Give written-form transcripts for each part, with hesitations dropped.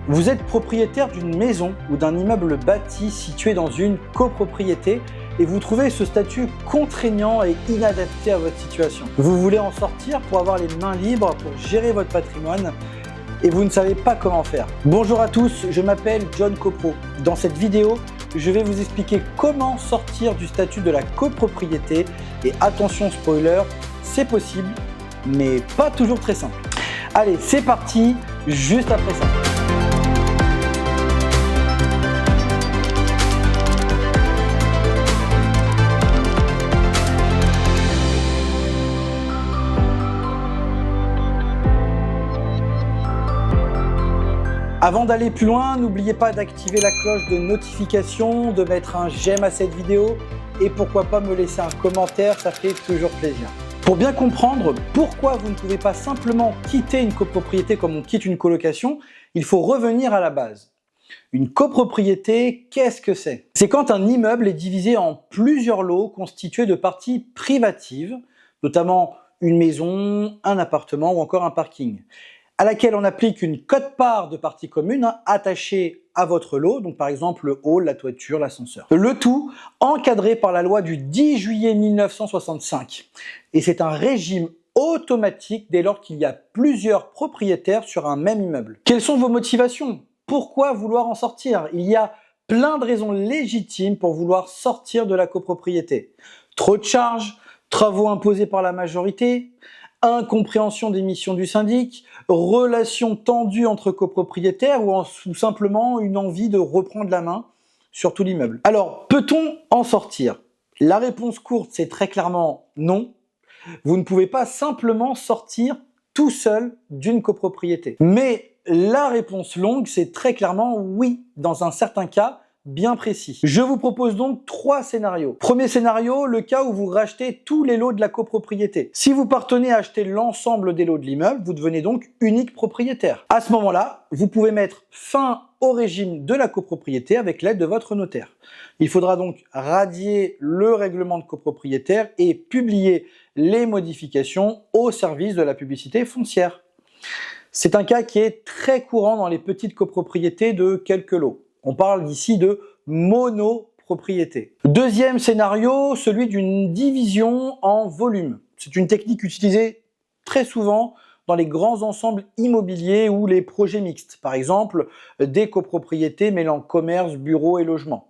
Vous êtes propriétaire d'une maison ou d'un immeuble bâti situé dans une copropriété et vous trouvez ce statut contraignant et inadapté à votre situation. Vous voulez en sortir pour avoir les mains libres pour gérer votre patrimoine et vous ne savez pas comment faire. Bonjour à tous, je m'appelle John Copro. Dans cette vidéo, je vais vous expliquer comment sortir du statut de la copropriété et attention spoiler, c'est possible, mais pas toujours très simple. Allez, c'est parti, juste après ça. Avant d'aller plus loin, n'oubliez pas d'activer la cloche de notification, de mettre un j'aime à cette vidéo et pourquoi pas me laisser un commentaire, ça fait toujours plaisir. Pour bien comprendre pourquoi vous ne pouvez pas simplement quitter une copropriété comme on quitte une colocation, il faut revenir à la base. Une copropriété, qu'est-ce que c'est? C'est quand un immeuble est divisé en plusieurs lots constitués de parties privatives, notamment une maison, un appartement ou encore un parking, à laquelle on applique une quote-part de parties communes attachée à votre lot, donc par exemple le hall, la toiture, l'ascenseur. Le tout encadré par la loi du 10 juillet 1965. Et c'est un régime automatique dès lors qu'il y a plusieurs propriétaires sur un même immeuble. Quelles sont vos motivations? Pourquoi vouloir en sortir? Il y a plein de raisons légitimes pour vouloir sortir de la copropriété. Trop de charges, travaux imposés par la majorité, incompréhension des missions du syndic, relations tendues entre copropriétaires ou simplement une envie de reprendre la main sur tout l'immeuble. Alors, peut-on en sortir? La réponse courte, c'est très clairement non. Vous ne pouvez pas simplement sortir tout seul d'une copropriété. Mais la réponse longue, c'est très clairement oui, dans un certain cas bien précis. Je vous propose donc 3 scénarios. Premier scénario, le cas où vous rachetez tous les lots de la copropriété. Si vous parvenez à acheter l'ensemble des lots de l'immeuble, vous devenez donc unique propriétaire. À ce moment-là, vous pouvez mettre fin au régime de la copropriété avec l'aide de votre notaire. Il faudra donc radier le règlement de copropriétaire et publier les modifications au service de la publicité foncière. C'est un cas qui est très courant dans les petites copropriétés de quelques lots. On parle ici de monopropriété. Deuxième scénario, celui d'une division en volume. C'est une technique utilisée très souvent dans les grands ensembles immobiliers ou les projets mixtes. Par exemple, des copropriétés mêlant commerce, bureaux et logement.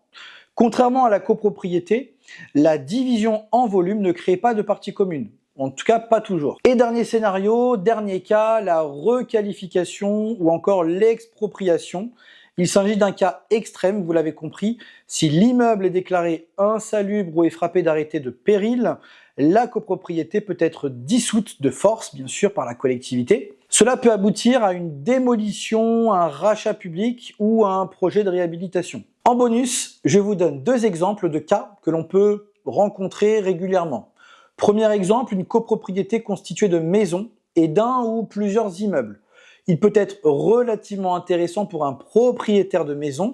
Contrairement à la copropriété, la division en volume ne crée pas de partie commune. En tout cas, pas toujours. Et dernier scénario, dernier cas, la requalification ou encore l'expropriation. Il s'agit d'un cas extrême, vous l'avez compris, si l'immeuble est déclaré insalubre ou est frappé d'arrêté de péril, la copropriété peut être dissoute de force, bien sûr, par la collectivité. Cela peut aboutir à une démolition, un rachat public ou à un projet de réhabilitation. En bonus, je vous donne 2 exemples de cas que l'on peut rencontrer régulièrement. Premier exemple, une copropriété constituée de maisons et d'un ou plusieurs immeubles. Il peut être relativement intéressant pour un propriétaire de maison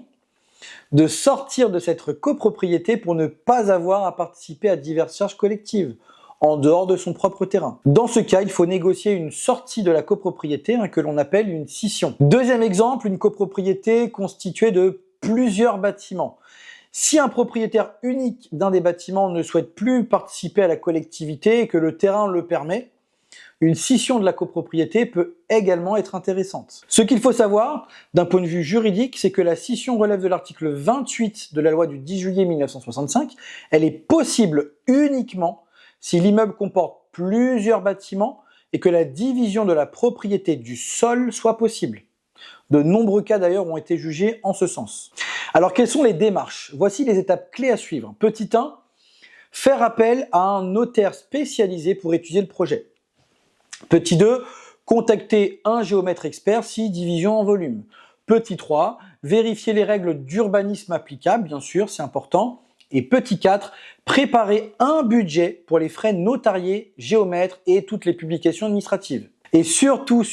de sortir de cette copropriété pour ne pas avoir à participer à diverses charges collectives en dehors de son propre terrain. Dans ce cas, il faut négocier une sortie de la copropriété que l'on appelle une scission. Deuxième exemple, une copropriété constituée de plusieurs bâtiments. Si un propriétaire unique d'un des bâtiments ne souhaite plus participer à la collectivité et que le terrain le permet, une scission de la copropriété peut également être intéressante. Ce qu'il faut savoir, d'un point de vue juridique, c'est que la scission relève de l'article 28 de la loi du 10 juillet 1965. Elle est possible uniquement si l'immeuble comporte plusieurs bâtiments et que la division de la propriété du sol soit possible. De nombreux cas d'ailleurs ont été jugés en ce sens. Alors quelles sont les démarches? Voici les étapes clés à suivre. Petit 1, faire appel à un notaire spécialisé pour étudier le projet. Petit 2, contacter un géomètre expert si division en volume. Petit 3, vérifier les règles d'urbanisme applicables, bien sûr, c'est important. Et petit 4, préparer un budget pour les frais notariés, géomètres et toutes les publications administratives. Et surtout,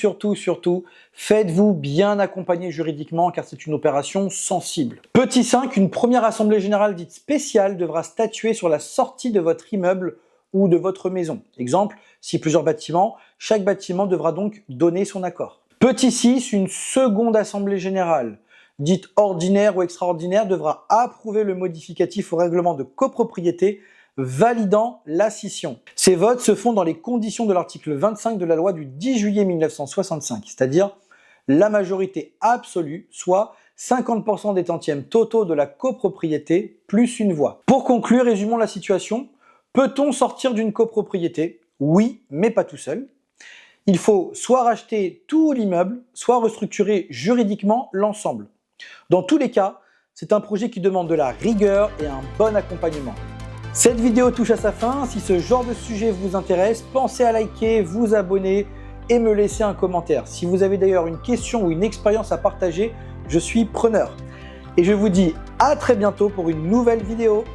faites-vous bien accompagner juridiquement car c'est une opération sensible. Petit 5, une première assemblée générale dite spéciale devra statuer sur la sortie de votre immeuble ou de votre maison. Exemple, si plusieurs bâtiments, chaque bâtiment devra donc donner son accord. Petit 6, une seconde assemblée générale, dite ordinaire ou extraordinaire, devra approuver le modificatif au règlement de copropriété validant la scission. Ces votes se font dans les conditions de l'article 25 de la loi du 10 juillet 1965, c'est-à-dire la majorité absolue, soit 50% des tantièmes totaux de la copropriété plus une voix. Pour conclure, résumons la situation. Peut-on sortir d'une copropriété? Oui, mais pas tout seul. Il faut soit racheter tout l'immeuble, soit restructurer juridiquement l'ensemble. Dans tous les cas, c'est un projet qui demande de la rigueur et un bon accompagnement. Cette vidéo touche à sa fin. Si ce genre de sujet vous intéresse, pensez à liker, vous abonner et me laisser un commentaire. Si vous avez d'ailleurs une question ou une expérience à partager, je suis preneur. Et je vous dis à très bientôt pour une nouvelle vidéo.